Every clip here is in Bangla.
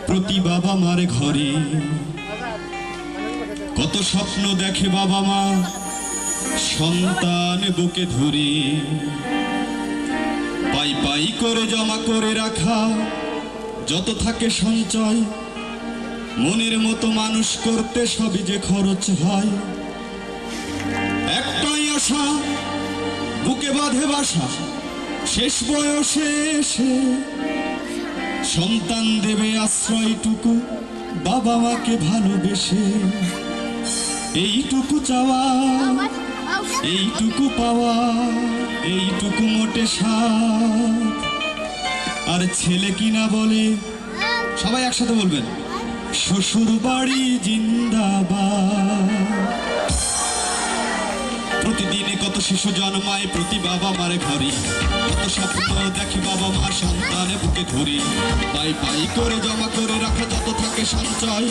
প্রতি বাবা মার ঘরে কত স্বপ্ন দেখে বাবা মা সন্তান বুকে ধরে, পাই পাই করে জমা করে রাখা যত থাকে সঞ্চয়, মনের মতো মানুষ করতে সবই যে খরচ হয়। একটাই আশা বুকে বাঁধে বাসা, শেষ বয়সে এসে সন্তান দেবে আশ্রয়টুকু বাবা মাকে ভালোবেসে। এইটুকু চাওয়া, এইটুকু পাওয়া, এইটুকু মোটে সাথ। আর ছেলে কিনা বলে, সবাই একসাথে বলবেন, শ্বশুর বাড়ি জিন্দাবাদ। প্রতিদিনে কত শিশু জন্মায় প্রতি বাবা মার ঘরে, কত স্বপ্ন দেখে বাবা মা সন্তানে বুকে ধরে, পাই পাই করে জমা করে রাখা যত থাকে সঞ্চয়,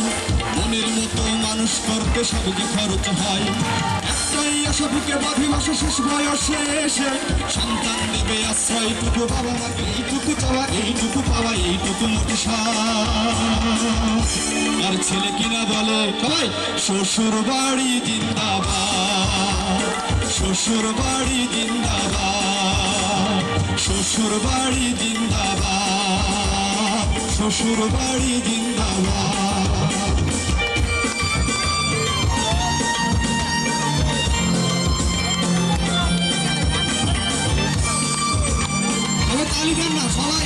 মনের মতো মানুষ করতে সব যে খরচ হয়। একটাই আশা বুকে বাঁধে বাসা, শেষ বয়সে এসে সন্তান দেবে আশ্রয়টুকু বাবা মাকে। এইটুকু চাওয়া, এইটুকু পাওয়া, এইটুকু মোটে সাথ। আর ছেলে কিনা বলে, সবাই শ্বশুর বাড়ি জিন্দাবাদ, শ্বশুর বাড়ি জিন্দাবাদ, শ্বশুর বাড়ি জিন্দাবাদ, শ্বশুর বাড়ি জিন্দাবাদ। তালি দেন না সবাই।